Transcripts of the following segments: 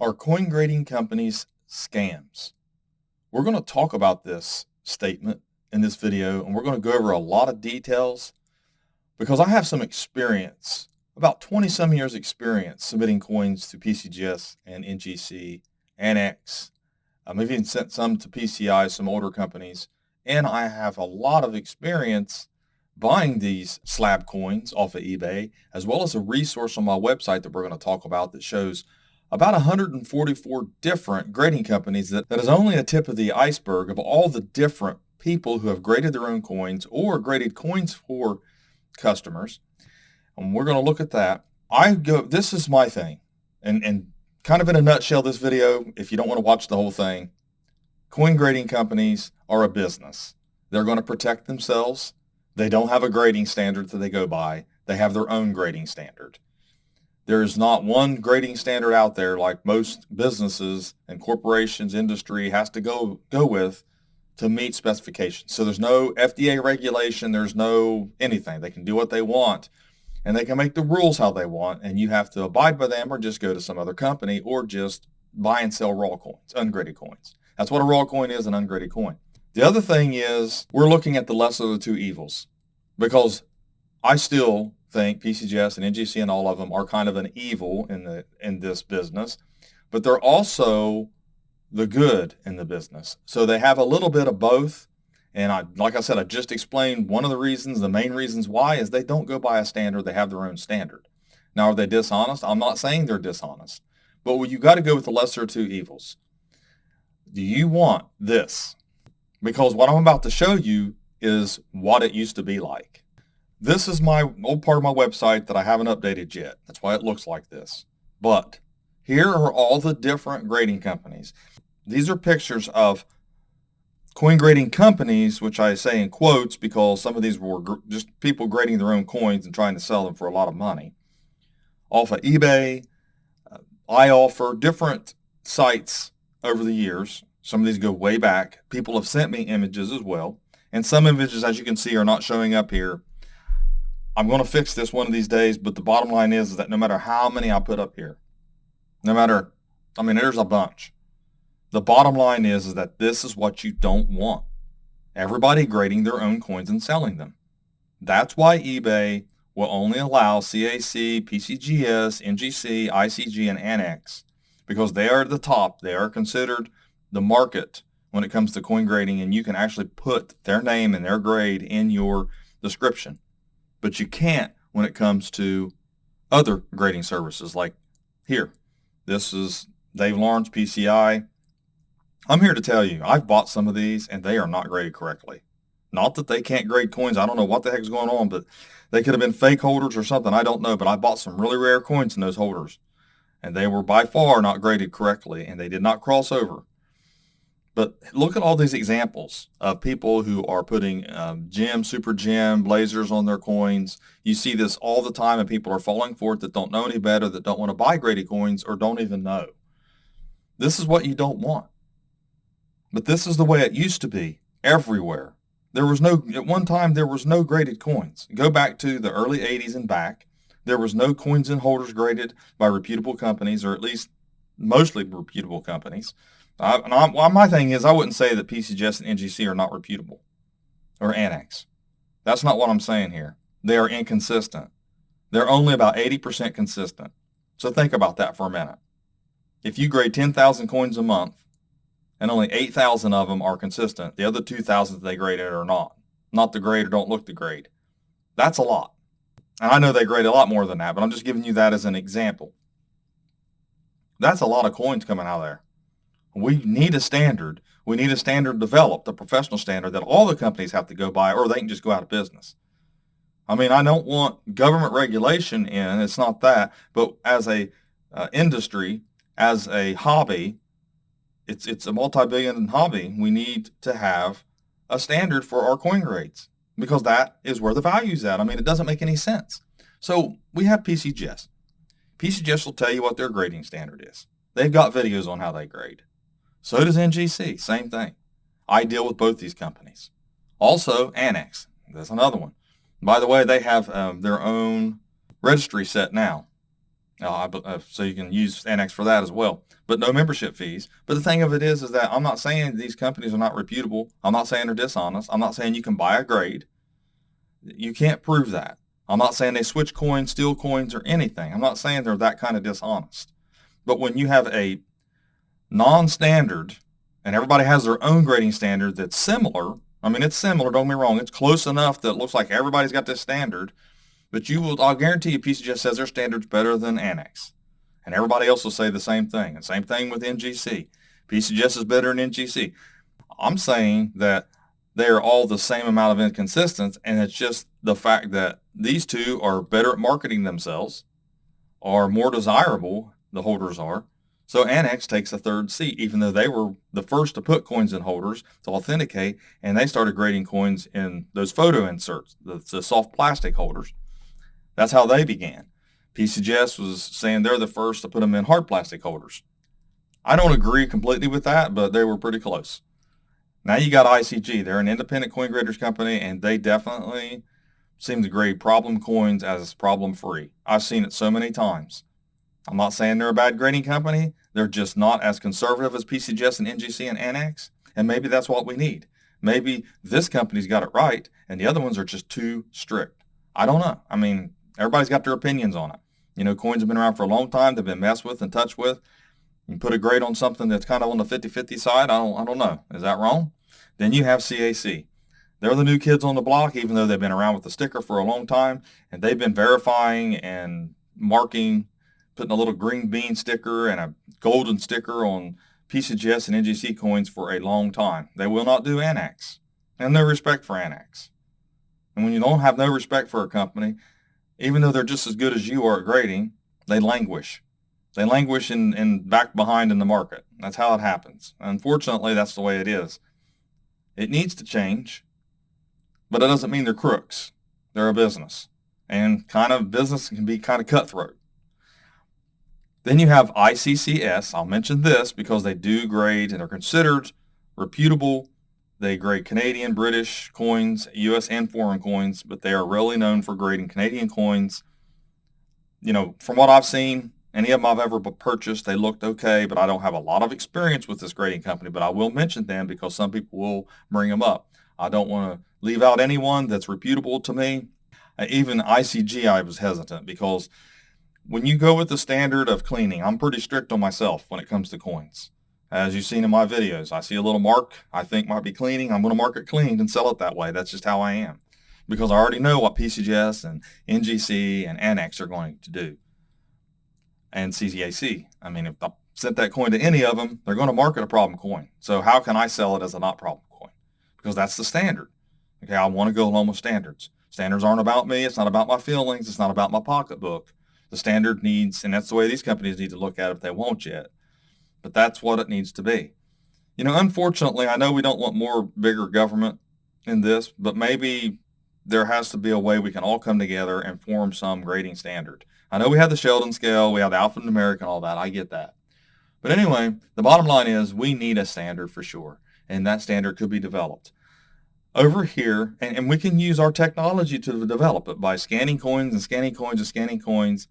Are coin grading companies scams? We're going to talk about this statement in this video, and we're going to go over a lot of details because I have some experience, about 20 some years experience submitting coins to PCGS and NGC, Annex. I've even sent some to PCI, some older companies, and I have a lot of experience buying these slab coins off of eBay, as well as a resource on my website that we're going to talk about that shows about 144 different grading companies. That is only a tip of the iceberg of all the different people who have graded their own coins or graded coins for customers. And we're going to look at that. This is my thing. And kind of in a nutshell, this video, if you don't want to watch the whole thing, coin grading companies are a business. They're going to protect themselves. They don't have a grading standard that they go by. They have their own grading standard. There is not one grading standard out there like most businesses and corporations, industry has to go with to meet specifications. So there's no FDA regulation. There's no anything. They can do what they want, and they can make the rules how they want, and you have to abide by them or just go to some other company or just buy and sell raw coins, ungraded coins. That's what a raw coin is, an ungraded coin. The other thing is we're looking at the lesser of the two evils, because I still think PCGS and NGC and all of them are kind of an evil in this business, but they're also the good in the business. So they have a little bit of both. And like I said, I just explained one of the reasons, the main reasons why, is they don't go by a standard. They have their own standard. Now, are they dishonest? I'm not saying they're dishonest, but you got to go with the lesser of two evils. Do you want this? Because what I'm about to show you is what it used to be like. This is my old part of my website that I haven't updated yet. That's why it looks like this. But here are all the different grading companies. These are pictures of coin grading companies, which I say in quotes because some of these were just people grading their own coins and trying to sell them for a lot of money. Off of eBay, iOffer, different sites over the years. Some of these go way back. People have sent me images as well. And some images, as you can see, are not showing up here. I'm going to fix this one of these days, but the bottom line is that no matter how many I put up here, there's a bunch. The bottom line is that this is what you don't want. Everybody grading their own coins and selling them. That's why eBay will only allow CAC, PCGS, NGC, ICG, and Annex, because they are at the top. They are considered the market when it comes to coin grading, and you can actually put their name and their grade in your description. But you can't when it comes to other grading services like here. This is Dave Lawrence, PCI. I'm here to tell you, I've bought some of these and they are not graded correctly. Not that they can't grade coins. I don't know what the heck is going on, but they could have been fake holders or something. I don't know, but I bought some really rare coins in those holders, and they were by far not graded correctly, and they did not cross over. But look at all these examples of people who are putting gem, super gem, blazers on their coins. You see this all the time, and people are falling for it that don't know any better, that don't want to buy graded coins or don't even know. This is what you don't want. But this is the way it used to be everywhere. At one time, there was no graded coins. Go back to the early 80s and back. There was no coins and holders graded by reputable companies, or at least mostly reputable companies. My thing is, I wouldn't say that PCGS and NGC are not reputable or Annex. That's not what I'm saying here. They are inconsistent. They're only about 80% consistent. So think about that for a minute. If you grade 10,000 coins a month and only 8,000 of them are consistent, the other 2,000 that they graded are not the grade or don't look the grade. That's a lot. And I know they grade a lot more than that, but I'm just giving you that as an example. That's a lot of coins coming out of there. We need a standard. We need a standard developed, a professional standard that all the companies have to go by, or they can just go out of business. I don't want government regulation in, it's not that, but as a industry, as a hobby, it's a multi-billion hobby. We need to have a standard for our coin grades because that is where the value's at. It doesn't make any sense. So we have PCGS. PCGS will tell you what their grading standard is. They've got videos on how they grade. So does NGC, same thing. I deal with both these companies. Also, Annex, that's another one. By the way, they have their own registry set now. So you can use NX for that as well, but no membership fees. But the thing of it is that I'm not saying these companies are not reputable. I'm not saying they're dishonest. I'm not saying you can buy a grade. You can't prove that. I'm not saying they switch coins, steal coins, or anything. I'm not saying they're that kind of dishonest. But when you have a non-standard, and everybody has their own grading standard that's similar, I mean, it's similar, don't get me wrong. It's close enough that it looks like everybody's got this standard, but I'll guarantee you PCGS says their standard's better than Annex. And everybody else will say the same thing. And same thing with NGC. PCGS is better than NGC. I'm saying that they are all the same amount of inconsistence, and it's just the fact that these two are better at marketing themselves, are more desirable, the holders are. So Annex takes a third seat, even though they were the first to put coins in holders to authenticate, and they started grading coins in those photo inserts, the soft plastic holders. That's how they began. PCGS was saying they're the first to put them in hard plastic holders. I don't agree completely with that, but they were pretty close. Now you got ICG. They're an independent coin graders company, and they definitely seem to grade problem coins as problem-free. I've seen it so many times. I'm not saying they're a bad grading company. They're just not as conservative as PCGS and NGC and Annex, and maybe that's what we need. Maybe this company's got it right, and the other ones are just too strict. I don't know. I mean, everybody's got their opinions on it. You know, coins have been around for a long time. They've been messed with and touched with. You put a grade on something that's kind of on the 50-50 side, I don't know. Is that wrong? Then you have CAC. They're the new kids on the block, even though they've been around with the sticker for a long time, and they've been verifying and marking, putting a little green bean sticker and a golden sticker on PCGS and NGC coins for a long time. They will not do Annex, and no respect for Annex. And when you don't have no respect for a company, even though they're just as good as you are at grading, they languish. They languish and back behind in the market. That's how it happens. Unfortunately, that's the way it is. It needs to change, but it doesn't mean they're crooks. They're a business, and kind of business can be kind of cutthroat. Then you have ICCS. I'll mention this because they do grade and are considered reputable. They grade Canadian, British coins, U.S. and foreign coins, but they are really known for grading Canadian coins. You know, from what I've seen, any of them I've ever purchased, they looked okay, but I don't have a lot of experience with this grading company, but I will mention them because some people will bring them up. I don't want to leave out anyone that's reputable to me. Even ICG, I was hesitant because when you go with the standard of cleaning, I'm pretty strict on myself when it comes to coins. As you've seen in my videos, I see a little mark I think might be cleaning. I'm going to mark it cleaned and sell it that way. That's just how I am because I already know what PCGS and NGC and Annex are going to do. And CCAC. I mean, if I sent that coin to any of them, they're going to market a problem coin. So how can I sell it as a not problem coin? Because that's the standard. Okay, I want to go along with standards. Standards aren't about me. It's not about my feelings. It's not about my pocketbook. The standard needs, and that's the way these companies need to look at it if they won't yet. But that's what it needs to be. You know, unfortunately, I know we don't want more bigger government in this, but maybe there has to be a way we can all come together and form some grading standard. I know we have the Sheldon scale, we have the alphanumeric and all that. I get that. But anyway, the bottom line is we need a standard for sure, and that standard could be developed. Over here, and we can use our technology to develop it by scanning coins and scanning coins and scanning coins,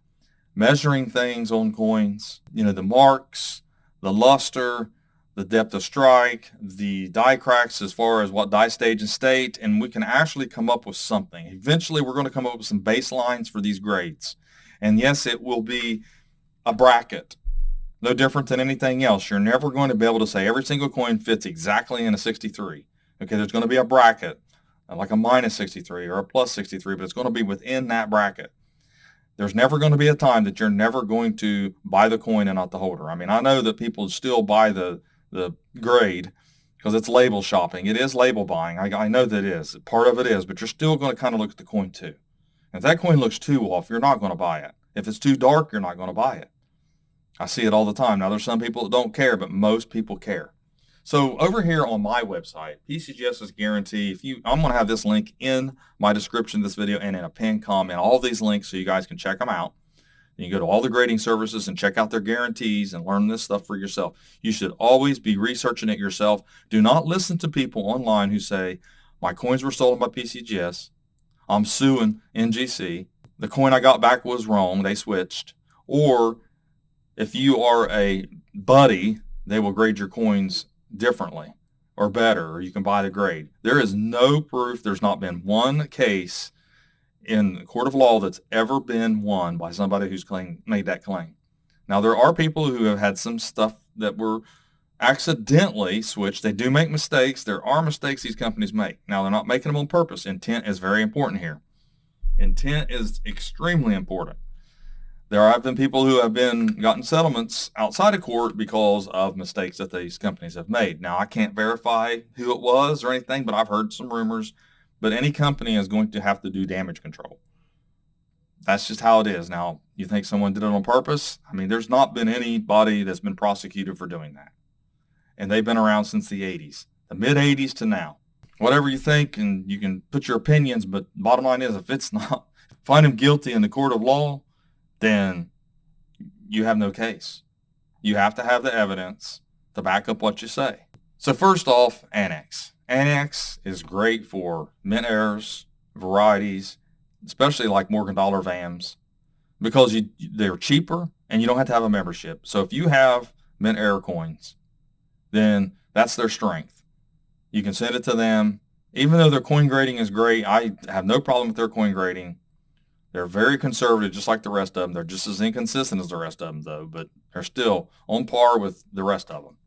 measuring things on coins, you know, the marks, the luster, the depth of strike, the die cracks as far as what die stage and state, and we can actually come up with something. Eventually, we're going to come up with some baselines for these grades. And yes, it will be a bracket, no different than anything else. You're never going to be able to say every single coin fits exactly in a 63. Okay, there's going to be a bracket, like a minus 63 or a plus 63, but it's going to be within that bracket. There's never going to be a time that you're never going to buy the coin and not the holder. I mean, I know that people still buy the grade because it's label shopping. It is label buying. I know that it is. Part of it is, but you're still going to kind of look at the coin too. If that coin looks too off, you're not going to buy it. If it's too dark, you're not going to buy it. I see it all the time. Now, there's some people that don't care, but most people care. So over here on my website, PCGS's guarantee, I'm going to have this link in my description of this video and in a pinned comment, all these links so you guys can check them out. You can go to all the grading services and check out their guarantees and learn this stuff for yourself. You should always be researching it yourself. Do not listen to people online who say, my coins were stolen by PCGS. I'm suing NGC. The coin I got back was wrong. They switched. Or if you are a buddy, they will grade your coins differently or better, or you can buy the grade. There is no proof. There's not been one case in the court of law that's ever been won by somebody who's made that claim. Now, there are people who have had some stuff that were accidentally switched. They do make mistakes. There are mistakes these companies make. Now, they're not making them on purpose. Intent is very important here. Intent is extremely important. There have been people who have gotten settlements outside of court because of mistakes that these companies have made. Now, I can't verify who it was or anything, but I've heard some rumors. But any company is going to have to do damage control. That's just how it is. Now, you think someone did it on purpose? I mean, there's not been anybody that's been prosecuted for doing that. And they've been around since the 80s, the mid-80s to now. Whatever you think, and you can put your opinions, but bottom line is, if it's not, find him guilty in the court of law, then you have no case. You have to have the evidence to back up what you say. So first off, Annex. Annex is great for mint errors, varieties, especially like Morgan Dollar VAMs, because they're cheaper and you don't have to have a membership. So if you have mint error coins, then that's their strength. You can send it to them. Even though their coin grading is great, I have no problem with their coin grading. They're very conservative, just like the rest of them. They're just as inconsistent as the rest of them, though, but they're still on par with the rest of them.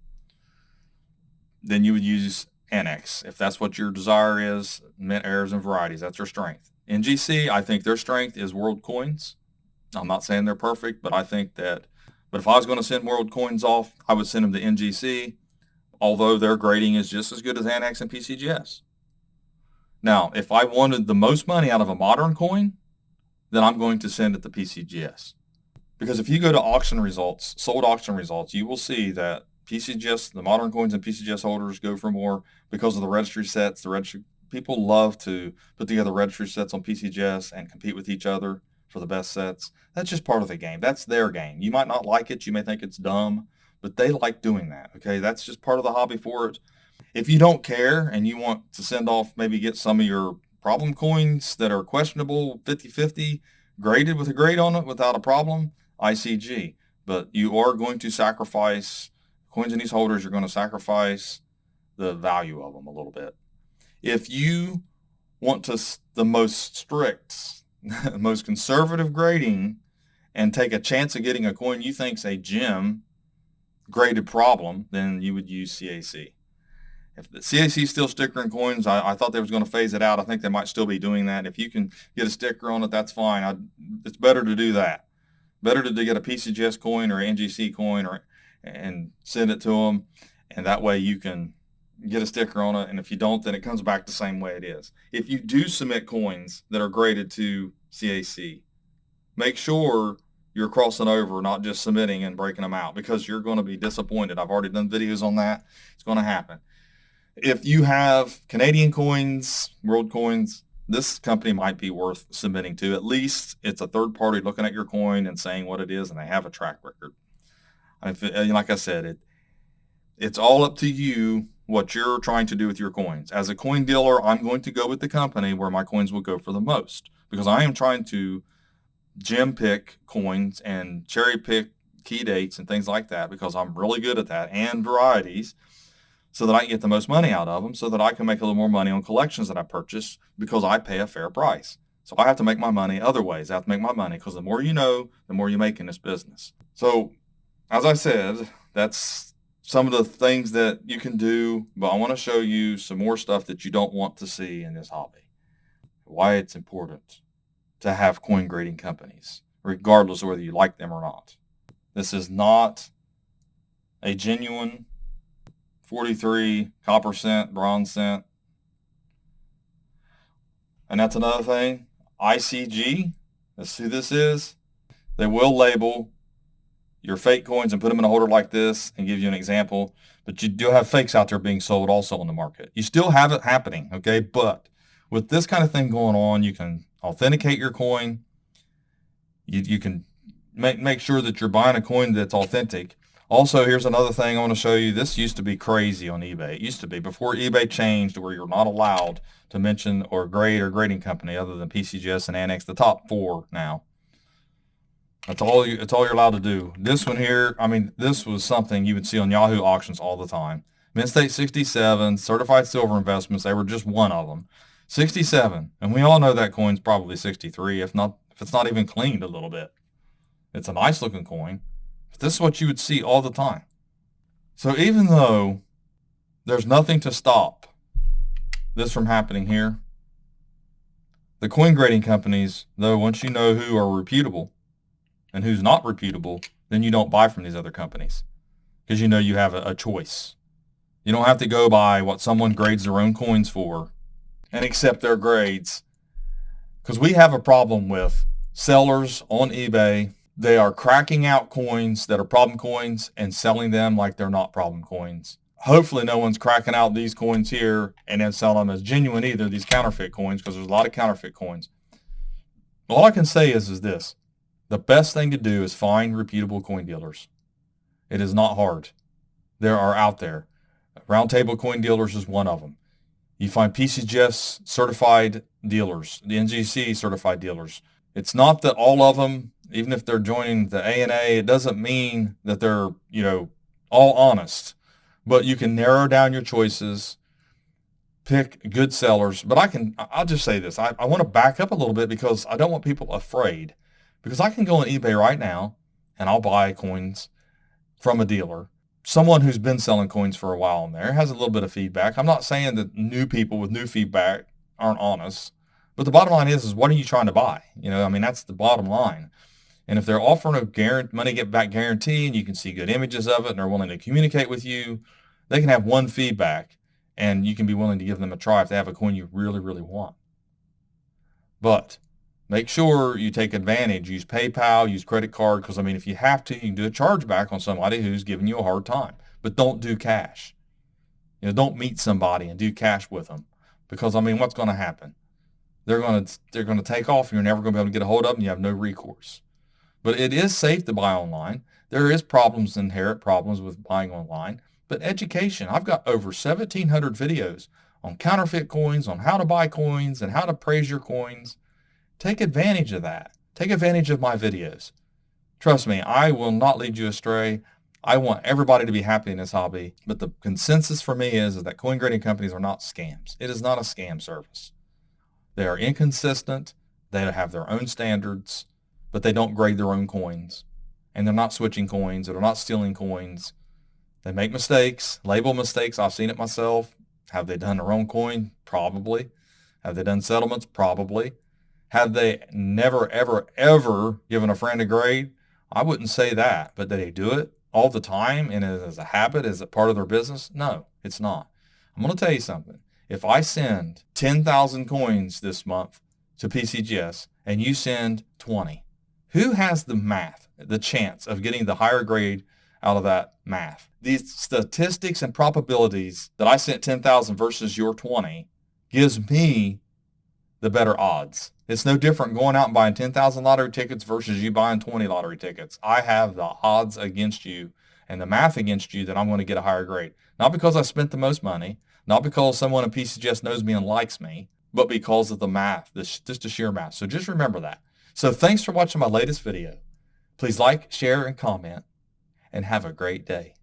Then you would use Annex. If that's what your desire is, mint errors and varieties, that's their strength. NGC, I think their strength is world coins. I'm not saying they're perfect, but I think that, but if I was going to send world coins off, I would send them to NGC, although their grading is just as good as Annex and PCGS. Now, if I wanted the most money out of a modern coin, then I'm going to send it to PCGS. Because if you go to auction results, sold auction results, you will see that PCGS, the modern coins and PCGS holders go for more because of the registry sets. People love to put together registry sets on PCGS and compete with each other for the best sets. That's just part of the game. That's their game. You might not like it. You may think it's dumb, but they like doing that. Okay, that's just part of the hobby for it. If you don't care and you want to send off, maybe get some of your problem coins that are questionable, 50-50, graded with a grade on it without a problem, ICG. But you are going to sacrifice coins in these holders. You're going to sacrifice the value of them a little bit. If you want the most strict, most conservative grading and take a chance of getting a coin you think's a gem graded problem, then you would use CAC. If the CAC is still stickering coins, I thought they was going to phase it out. I think they might still be doing that. If you can get a sticker on it, that's fine. It's better to do that. Better to get a PCGS coin or NGC coin and send it to them, and that way you can get a sticker on it. And if you don't, then it comes back the same way it is. If you do submit coins that are graded to CAC, make sure you're crossing over, not just submitting and breaking them out, because you're going to be disappointed. I've already done videos on that. It's going to happen. If you have Canadian coins, world coins, this company might be worth submitting to. At least it's a third party looking at your coin and saying what it is, and they have a track record. Like I said, it's all up to you what you're trying to do with your coins. As a coin dealer, I'm going to go with the company where my coins will go for the most, because I am trying to gem pick coins and cherry pick key dates and things like that, because I'm really good at that, and varieties, so that I can get the most money out of them, so that I can make a little more money on collections that I purchase, because I pay a fair price. So I have to make my money other ways. I have to make my money, because the more you know, the more you make in this business. So as I said, that's some of the things that you can do, but I want to show you some more stuff that you don't want to see in this hobby. Why it's important to have coin grading companies, regardless of whether you like them or not. This is not a genuine 43 copper cent, bronze cent. And that's another thing. ICG, let's see who this is. They will label your fake coins and put them in a holder like this and give you an example. But you do have fakes out there being sold also on the market. You still have it happening, okay? But with this kind of thing going on, you can authenticate your coin. You can make sure that you're buying a coin that's authentic. Also, here's another thing I want to show you. This used to be crazy on eBay. It used to be before eBay changed, where you're not allowed to mention or grade or grading company other than PCGS and Annex, the top four now. That's all you're allowed to do. This one here, I mean, this was something you would see on Yahoo auctions all the time. Mint State 67, certified silver investments, they were just one of them. 67, and we all know that coin's probably 63, if it's not even cleaned a little bit. It's a nice looking coin, but this is what you would see all the time. So even though there's nothing to stop this from happening here, the coin grading companies, though, once you know who are reputable and who's not reputable, then you don't buy from these other companies because you know you have a choice. You don't have to go by what someone grades their own coins for and accept their grades, because we have a problem with sellers on eBay. They are cracking out coins that are problem coins and selling them like they're not problem coins. Hopefully no one's cracking out these coins here and then selling them as genuine either, these counterfeit coins, because there's a lot of counterfeit coins. All I can say is this. The best thing to do is find reputable coin dealers. It is not hard. There are out there. Roundtable Coin Dealers is one of them. You find PCGS certified dealers, the NGC certified dealers. It's not that all of them, even if they're joining the ANA, it doesn't mean that they're, all honest. But you can narrow down your choices, pick good sellers. But I'll just say this. I want to back up a little bit because I don't want people afraid. Because I can go on eBay right now and I'll buy coins from a dealer. Someone who's been selling coins for a while in there has a little bit of feedback. I'm not saying that new people with new feedback aren't honest, but the bottom line is what are you trying to buy? That's the bottom line. And if they're offering a money get back guarantee and you can see good images of it and they're willing to communicate with you, they can have one feedback and you can be willing to give them a try if they have a coin you really, really want. But make sure you take advantage. Use PayPal, use credit card, because, if you have to, you can do a chargeback on somebody who's giving you a hard time. But don't do cash. Don't meet somebody and do cash with them. Because, what's going to happen? They're going to take off and you're never going to be able to get a hold of them and you have no recourse. But it is safe to buy online. There is inherent problems with buying online. But education, I've got over 1,700 videos on counterfeit coins, on how to buy coins and how to praise your coins. Take advantage of that. Take advantage of my videos. Trust me, I will not lead you astray. I want everybody to be happy in this hobby. But the consensus for me is that coin grading companies are not scams. It is not a scam service. They are inconsistent. They have their own standards, but they don't grade their own coins. And they're not switching coins. They're not stealing coins. They make mistakes, label mistakes. I've seen it myself. Have they done their own coin? Probably. Have they done settlements? Probably. Have they never, ever, ever given a friend a grade? I wouldn't say that, but do they do it all the time and as a habit? Is it part of their business? No, it's not. I'm going to tell you something. If I send 10,000 coins this month to PCGS and you send 20, who has the chance of getting the higher grade out of that math? These statistics and probabilities that I sent 10,000 versus your 20 gives me the better odds. It's no different going out and buying 10,000 lottery tickets versus you buying 20 lottery tickets. I have the odds against you and the math against you that I'm going to get a higher grade. Not because I spent the most money, not because someone at PCGS knows me and likes me, but because of the math, just the sheer math. So just remember that. So thanks for watching my latest video. Please like, share, and comment, and have a great day.